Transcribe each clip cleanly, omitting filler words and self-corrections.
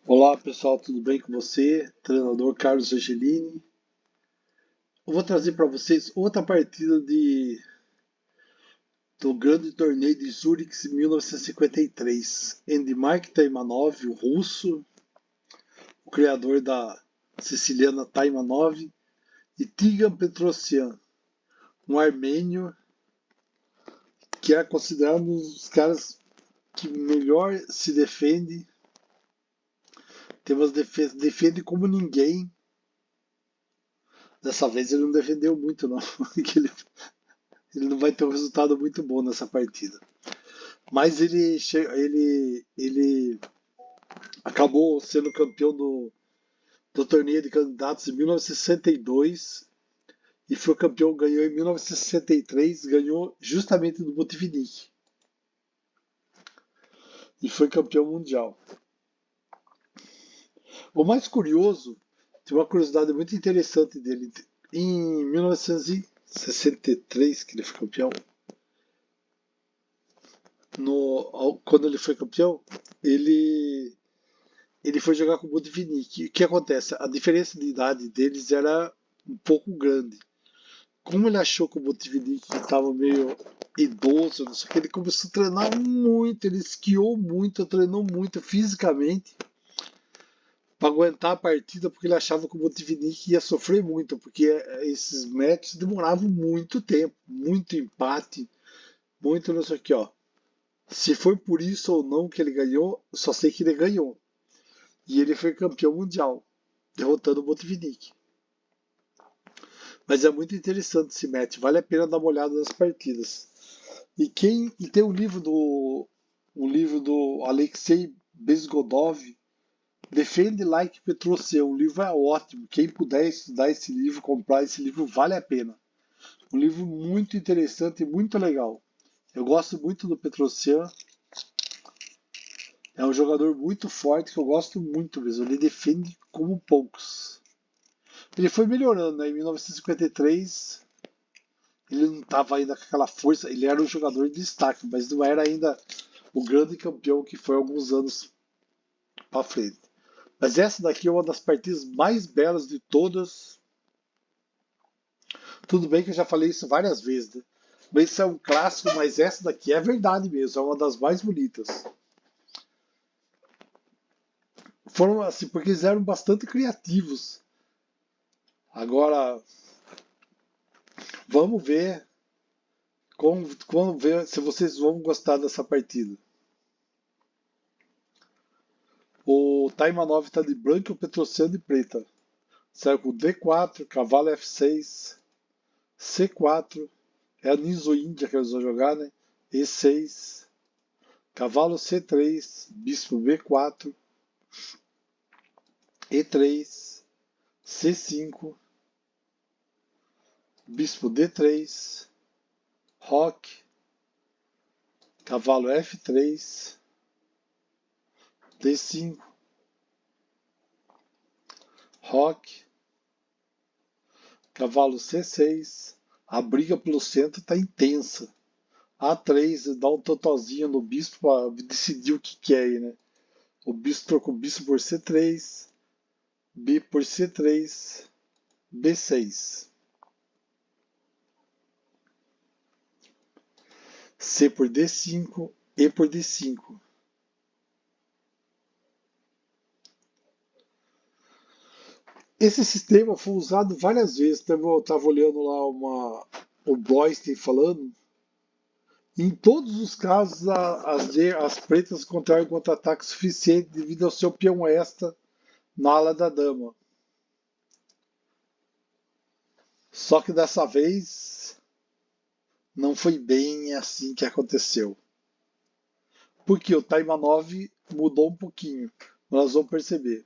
Olá pessoal, tudo bem com você? Treinador Carlos Angelini. Eu vou trazer para vocês outra partida do grande torneio de Zurich em 1953. Endmark Taimanov, o russo, o criador da siciliana Taimanov, e Tigan Petrosyan, um armênio que é considerado um dos caras que melhor se defende, tem umas defesas, defende como ninguém. Dessa vez ele não defendeu muito, não. Ele não vai ter um resultado muito bom nessa partida. Mas ele acabou sendo campeão do torneio de candidatos em 1962 e foi campeão, ganhou em 1963, ganhou justamente do Botvinnik e foi campeão mundial. O mais curioso, tem uma curiosidade muito interessante dele. Em 1963, que ele foi campeão, quando ele foi campeão, ele ele foi jogar com o Botvinnik. O que acontece? A diferença de idade deles era um pouco grande. Como ele achou que o Botvinnik estava meio idoso, não sei o que, ele começou a treinar muito, ele esquiou muito, treinou muito fisicamente para aguentar a partida, porque ele achava que o Botvinnik ia sofrer muito, porque esses matches demoravam muito tempo, muito empate, muito não sei o que, ó. Se foi por isso ou não que ele ganhou, só sei que ele ganhou. E ele foi campeão mundial, derrotando o Botvinnik. Mas é muito interessante esse match, vale a pena dar uma olhada nas partidas. E tem um livro do Alexei Bezgodov, Defende Like Petrosyan. O livro é ótimo. Quem puder estudar esse livro, comprar esse livro, vale a pena. Um livro muito interessante e muito legal. Eu gosto muito do Petrosyan. É um jogador muito forte que eu gosto muito mesmo. Ele defende como poucos. Ele foi melhorando, né? Em 1953 ele não estava ainda com aquela força, ele era um jogador de destaque, mas não era ainda o grande campeão que foi alguns anos para frente. Mas essa daqui é uma das partidas mais belas de todas. Tudo bem que eu já falei isso várias vezes, né? Mas isso é um clássico, mas essa daqui é verdade mesmo, é uma das mais bonitas. Foram assim, porque eles eram bastante criativos. Agora, vamos ver como ver se vocês vão gostar dessa partida. O Taimanov está de branco e o Petrosyan de preta. Cerco D4, cavalo F6, C4, é a Niso Índia que eles vão jogar, né? E6, cavalo C3, bispo B4, E3, C5, bispo D3, roque, cavalo F3, D5, roque, cavalo C6. A briga pelo centro está intensa. A3, dá um totozinho no bispo para decidir o que quer aí, né? O bispo trocou o bispo por C3, B por C3, B6, C por D5, E por D5. Esse sistema foi usado várias vezes. Eu estava olhando lá o Bloystein falando. Em todos os casos, as pretas encontraram contra-ataque suficiente devido ao seu peão extra na ala da dama. Só que dessa vez não foi bem assim que aconteceu. Porque o Taimanov mudou um pouquinho. Nós vamos perceber.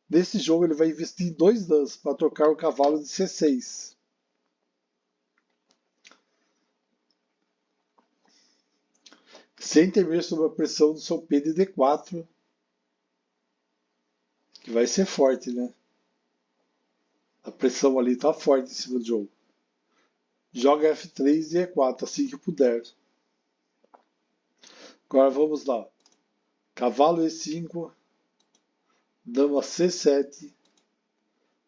Nesse jogo ele vai investir em 2 danos para trocar o cavalo de C6. Sem temer sob a pressão do seu P de D4, que vai ser forte, né? A pressão ali tá forte em cima do jogo. Joga F3 e E4 assim que puder. Agora vamos lá. Cavalo E5, dama C7,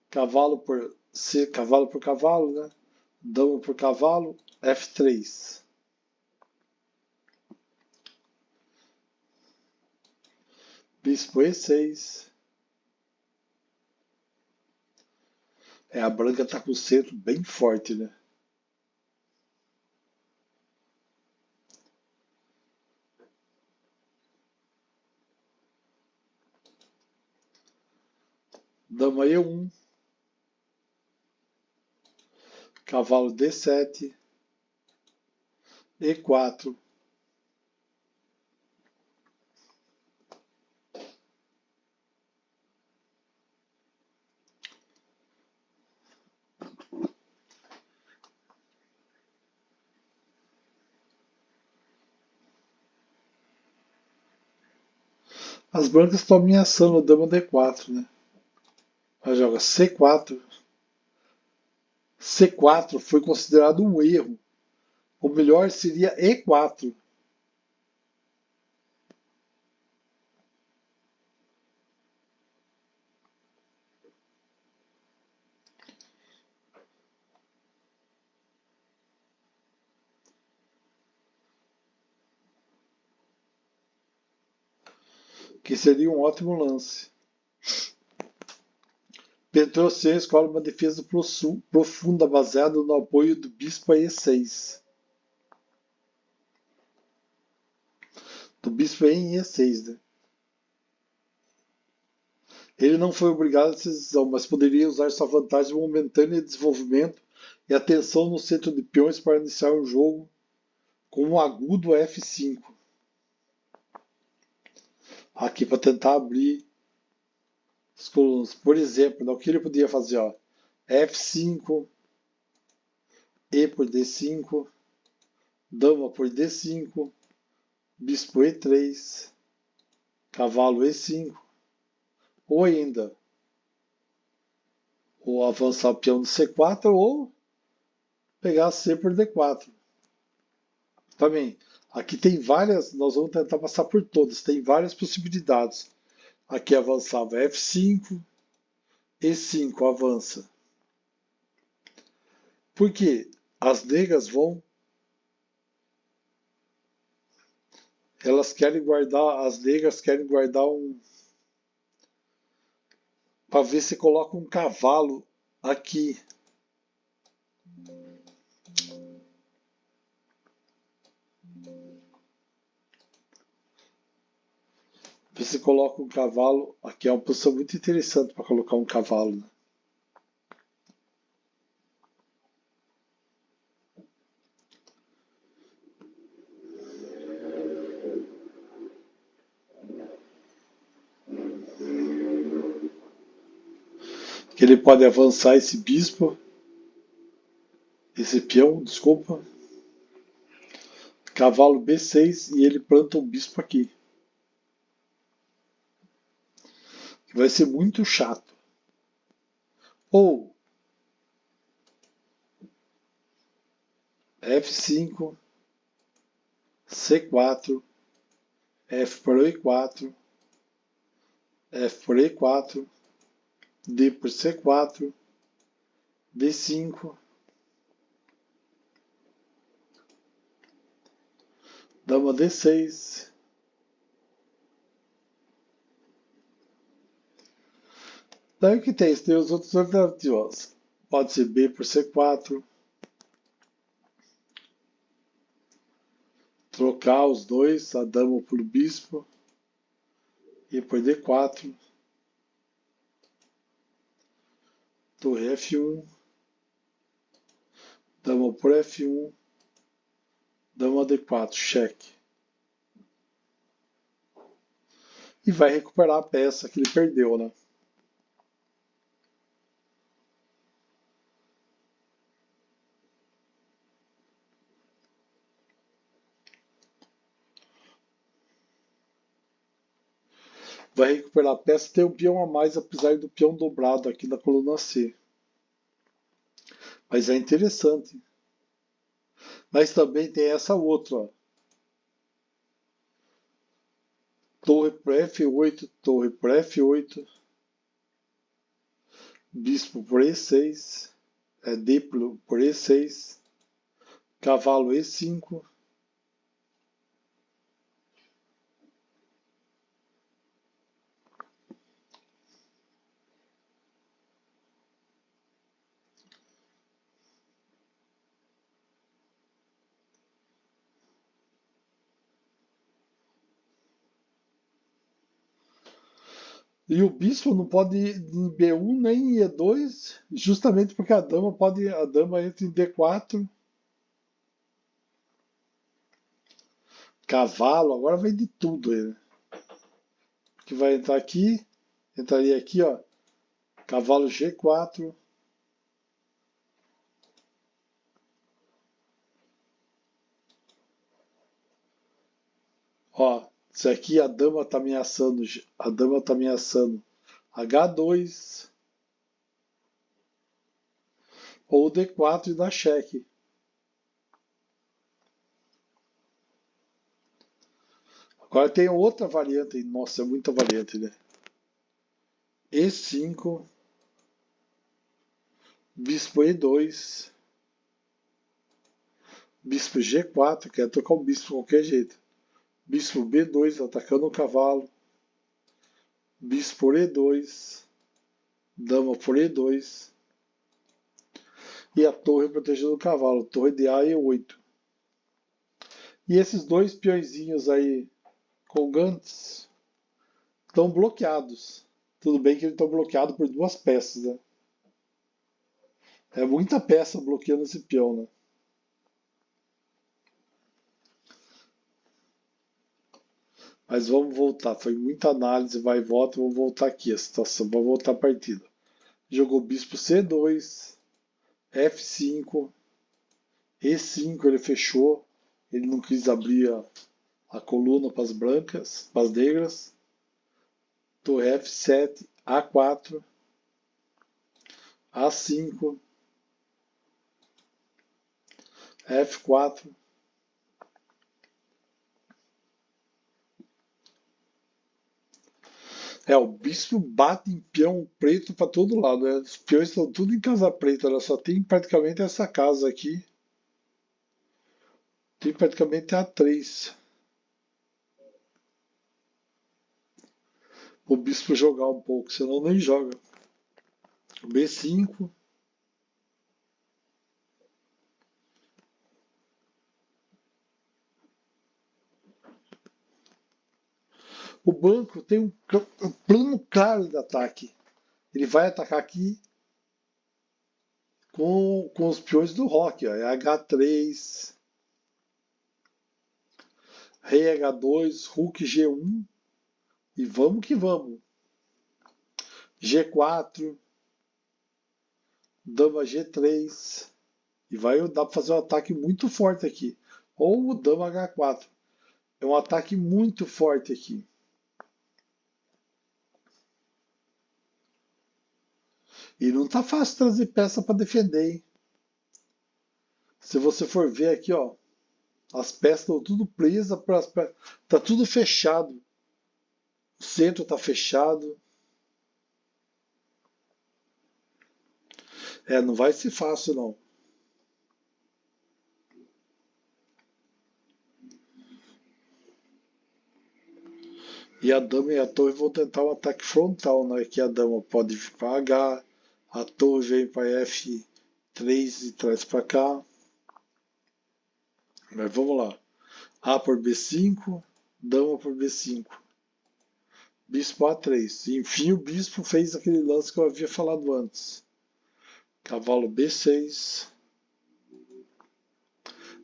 cavalo por cavalo, né? Dama por cavalo, F3. Bispo E6. A branca tá com o centro bem forte, né? Dama E1. Cavalo D7. E4. As brancas estão ameaçando a dama D4, né? Ela joga C4. C4 foi considerado um erro. O melhor seria E4. Que seria um ótimo lance. Ctrl C escolhe uma defesa profunda baseada no apoio do bispo a E6. Do bispo em E6, né? Ele não foi obrigado a essa decisão, mas poderia usar sua vantagem momentânea de desenvolvimento e atenção no centro de peões para iniciar o jogo com um agudo F5. Aqui para tentar abrir as colunas. Por exemplo, o que ele podia fazer? Ó, F5, E por D5, dama por D5, bispo E3, cavalo E5, ou ainda ou avançar o peão de C4 ou pegar C por D4. Também, aqui tem várias, nós vamos tentar passar por todas, tem várias possibilidades. Aqui avançava F5, E5 avança. Porque as negras vão, as negras querem guardar para ver se coloca um cavalo aqui. Você coloca um cavalo, aqui é uma posição muito interessante para colocar um cavalo. Né? Que ele pode avançar esse bispo, esse peão, desculpa, cavalo B6 e ele planta um bispo aqui. Que vai ser muito chato. Ou F5, C4, F por E4, F por E4, D por C4, D5, dama D6. Daí o que tem? Tem as outras alternativas. Pode ser B por C4, trocar os dois, a dama por bispo, e por D4, torre F1, dama por F1, dama D4, cheque. E vai recuperar a peça que ele perdeu, né? Vai recuperar a peça, tem um peão a mais, apesar do peão dobrado aqui na coluna C. Mas é interessante. Mas também tem essa outra, ó. Torre por F8, torre por F8, bispo por E6, D por E6, cavalo E5, e o bispo não pode ir em B1 nem em E2, justamente porque a dama entra em D4, cavalo, agora vem de tudo ele. Que vai entrar aqui, entraria aqui, ó, cavalo G4, ó, isso aqui a dama tá ameaçando, H2 ou D4 e dá cheque. Agora tem outra variante, nossa, é muita variante, né? E5, bispo E2, bispo G4, quer trocar o bispo de qualquer jeito. Bispo B2, atacando o cavalo. Bispo por E2, dama por E2. E a torre protegendo o cavalo, torre de A e E8. E esses dois peõezinhos aí colgantes estão bloqueados. Tudo bem que eles estão bloqueados por duas peças, né? É muita peça bloqueando esse peão, né? Mas vamos voltar. Foi muita análise, vai e volta. Vamos voltar aqui a situação. Vamos voltar a partida. Jogou bispo C2, F5, E5 ele fechou. Ele não quis abrir a coluna para as brancas, para as negras. Torre F7, A4, A5, F4. O bispo bate em peão preto para todo lado. Né? Os peões estão tudo em casa preta. Ela só tem praticamente essa casa aqui. Tem praticamente A3. O bispo jogar um pouco, senão nem joga. B5. O branco tem um plano claro de ataque. Ele vai atacar aqui com os peões do rock. Ó. É H3, Rei H2, Rook G1. E vamos que vamos. G4, Dama G3. E vai dar para fazer um ataque muito forte aqui. Ou o Dama H4. É um ataque muito forte aqui. E não tá fácil trazer peça para defender, hein? Se você for ver aqui, ó, as peças estão tudo presas, tá tudo fechado. O centro tá fechado. Não vai ser fácil não. E a dama e a torre vão tentar um ataque frontal, né? Que a dama pode vir para H, a torre vem para F3 e traz para cá. Mas vamos lá. A por B5, dama por B5. Bispo A3. Enfim, o bispo fez aquele lance que eu havia falado antes. Cavalo B6.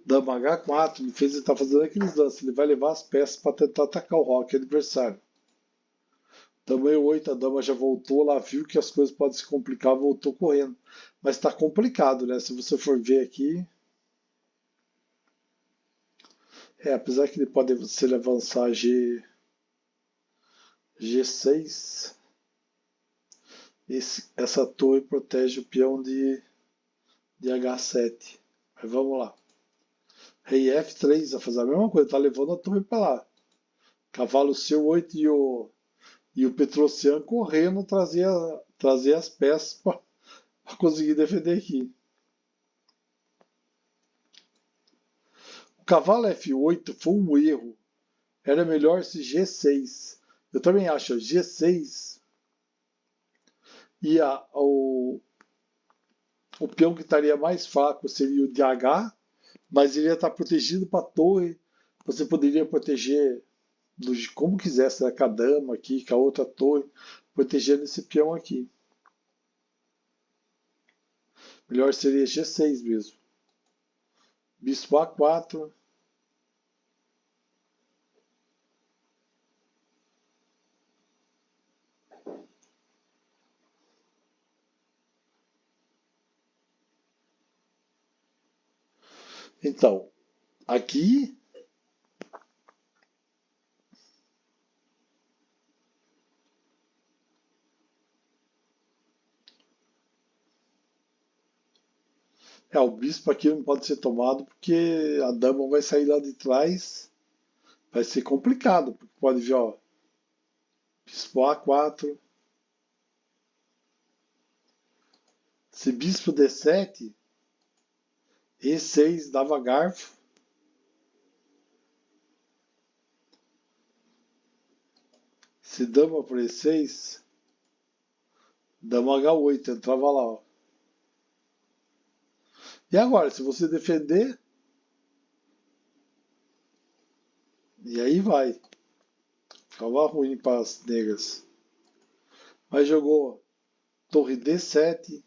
Dama H4. Ele está fazendo aqueles lances. Ele vai levar as peças para tentar atacar o roque adversário. Dama E8. A dama já voltou lá, viu que as coisas podem se complicar, voltou correndo. Mas está complicado, né? Se você for ver aqui. Apesar que ele pode se ele avançar G6. Essa torre protege o peão de H7. Mas vamos lá. Rei F3 vai fazer a mesma coisa, tá levando a torre para lá. Cavalo C8 e o Petrosian correndo trazer as peças para conseguir defender aqui. O cavalo F8 foi um erro. Era melhor se G6. Eu também acho, G6 ia o peão que estaria mais fraco seria o de H, mas ele ia estar protegido para a torre. Você poderia proteger como quisesse, né, com a dama aqui, com a outra torre, protegendo esse peão aqui. Melhor seria G6 mesmo. Bispo A4. Então, aqui o bispo aqui não pode ser tomado porque a dama vai sair lá de trás. Vai ser complicado, porque pode ver, ó, bispo A4. Se bispo D7, E6 dava garfo. Se dama por E6, dama H8, entrava lá, ó. E agora, se você defender, e aí vai. Ficava ruim para as negras. Mas jogou torre D7,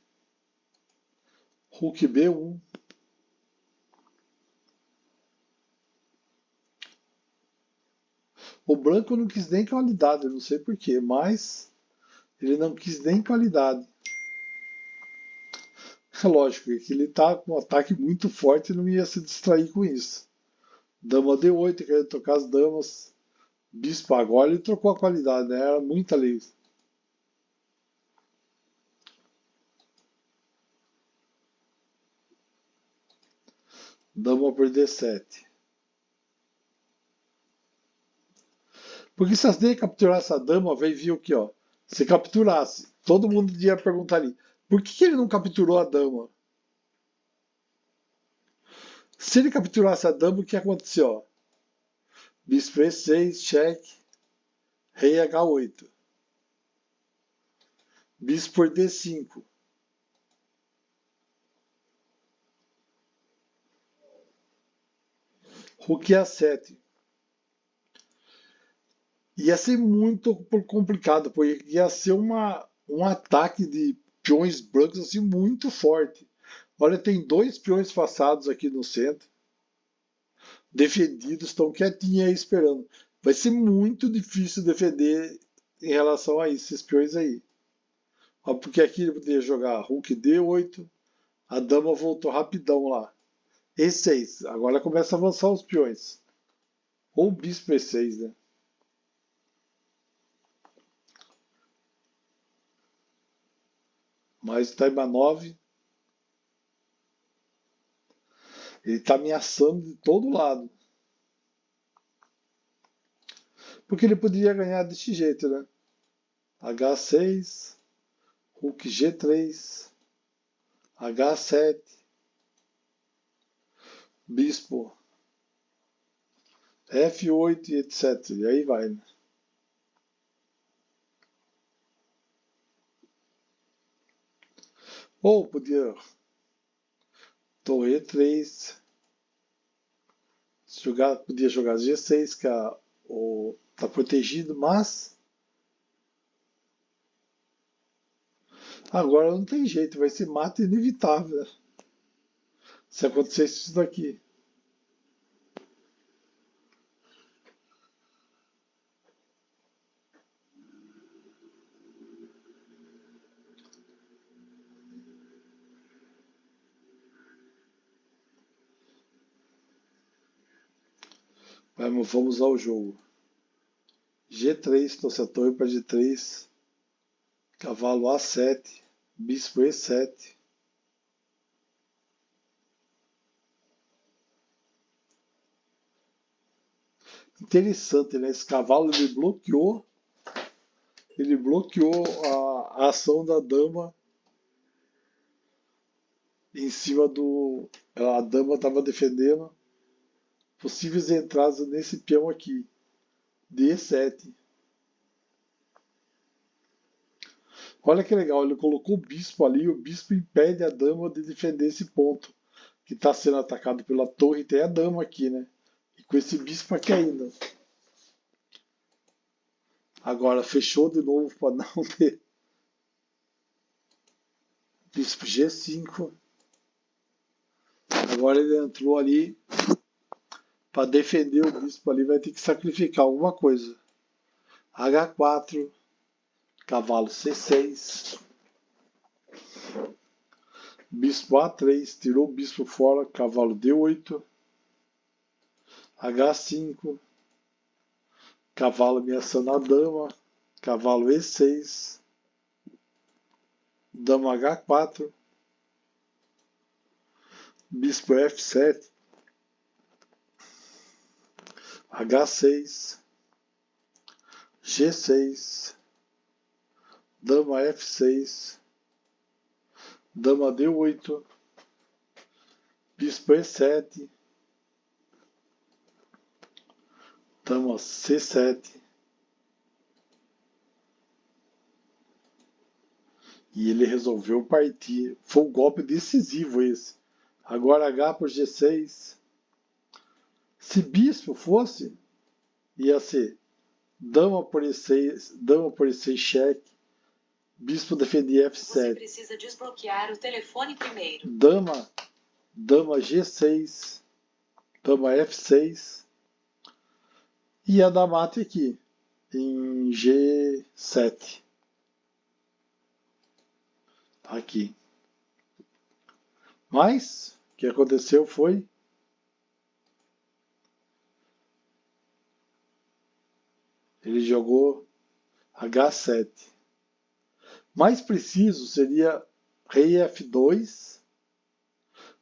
Rook B1. O branco não quis nem qualidade, eu não sei porquê, mas ele não quis nem qualidade. É lógico que ele tá com um ataque muito forte e não ia se distrair com isso. Dama D8, querendo trocar as damas. Bispo agora ele trocou a qualidade, né? Era muita lei. Dama por D7. Porque se as D capturasse a dama, vai vir o que, ó? Se capturasse, todo mundo ia perguntar ali, por que ele não capturou a dama? Se ele capturasse a dama, o que aconteceu? Bispo E6, cheque, rei H8. Bispo por D5. Rook A7. Ia ser muito complicado, porque ia ser um ataque de peões brancos assim, muito forte. Olha, tem dois peões passados aqui no centro, defendidos, estão quietinhos aí esperando. Vai ser muito difícil defender em relação a isso, esses peões aí. Porque aqui ele poderia jogar Rook D8, a dama voltou rapidão lá. E6, agora começa a avançar os peões. Ou bispo E6, né? Mas o Taimanov, ele está ameaçando de todo lado. Porque ele poderia ganhar desse jeito, né? H6, Rook G3, H7, Bispo F8 e etc. E aí vai, né? Ou podia Torre E3, podia jogar G6, que tá protegido, mas agora não tem jeito, vai ser mata inevitável, né? Se acontecesse isso daqui. Vamos ao jogo. G3, trouxe a torre para G3, cavalo A7, bispo E7. Interessante, né? Esse cavalo ele bloqueou Ele bloqueou a ação da dama em cima do. A dama estava defendendo possíveis entradas nesse peão aqui. D7. Olha que legal, ele colocou o bispo ali, o bispo impede a dama de defender esse ponto que está sendo atacado pela torre. Tem a dama aqui, né? E com esse bispo aqui ainda. Agora fechou de novo para não ter. Bispo G5. Agora ele entrou ali para defender o bispo ali, vai ter que sacrificar alguma coisa. H4, cavalo C6, bispo A3, tirou o bispo fora, cavalo D8, H5, cavalo ameaçando a dama, cavalo E6, dama H4, bispo F7, H6, G6, dama F6, dama D8, bispo E7, dama C7. E ele resolveu partir. Foi um golpe decisivo esse. Agora H por G6. Se bispo fosse, ia ser dama por E6 cheque. Bispo defendia F7. Você precisa desbloquear o telefone primeiro. Dama G6. Dama F6. E ia dar mate aqui. Em G7. Aqui. Mas, o que aconteceu foi... Ele jogou H7. Mais preciso seria rei F2.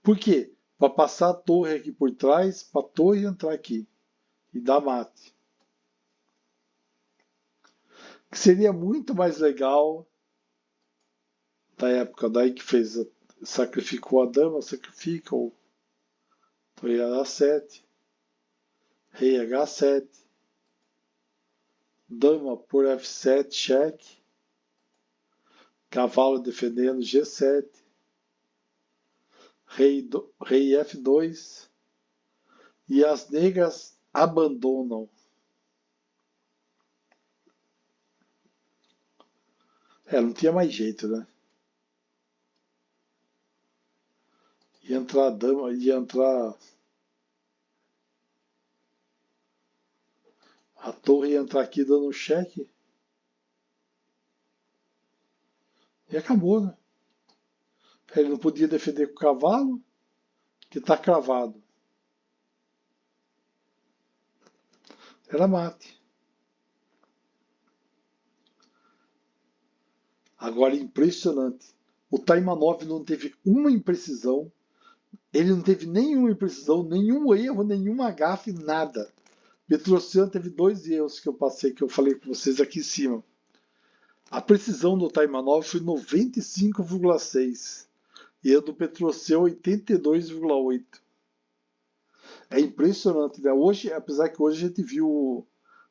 Por quê? Para passar a torre aqui por trás, para a torre entrar aqui e dar mate. Que seria muito mais legal da época daí que fez, sacrificou a dama, sacrifica o torre H7, rei H7, dama por F7, cheque, cavalo defendendo G7, rei F2 e as negras abandonam. Não tinha mais jeito, né? Ia entrar a dama, ia entrar a torre, ia entrar aqui dando um cheque. E acabou, né? Ele não podia defender com o cavalo, que está cravado. Era mate. Agora, impressionante. O Taimanov não teve uma imprecisão. Ele não teve nenhuma imprecisão, nenhum erro, nenhuma gafe, nada. Petrosian teve 2 erros que eu passei, que eu falei com vocês aqui em cima. A precisão do Taimanov foi 95,6 e a do Petrosian 82,8. É impressionante, né? Hoje, apesar que hoje a gente viu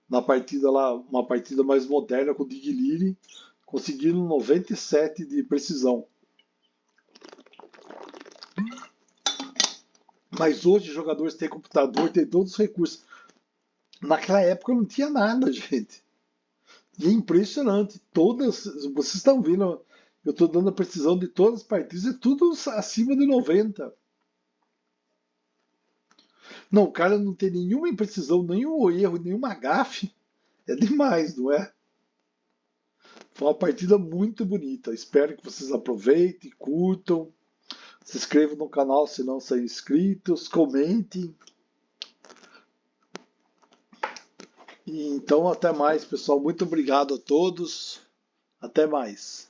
na partida lá, uma partida mais moderna com o Digliri, conseguindo 97 de precisão. Mas hoje os jogadores têm computador, têm todos os recursos. Naquela época não tinha nada, gente. E é impressionante. Todas, vocês estão vendo, eu estou dando a precisão de todas as partidas, é tudo acima de 90. Não, o cara não tem nenhuma imprecisão, nenhum erro, nenhuma gafe. É demais, não é? Foi uma partida muito bonita. Espero que vocês aproveitem, curtam. Se inscrevam no canal se não são inscritos, comentem. E então, até mais, pessoal. Muito obrigado a todos. Até mais.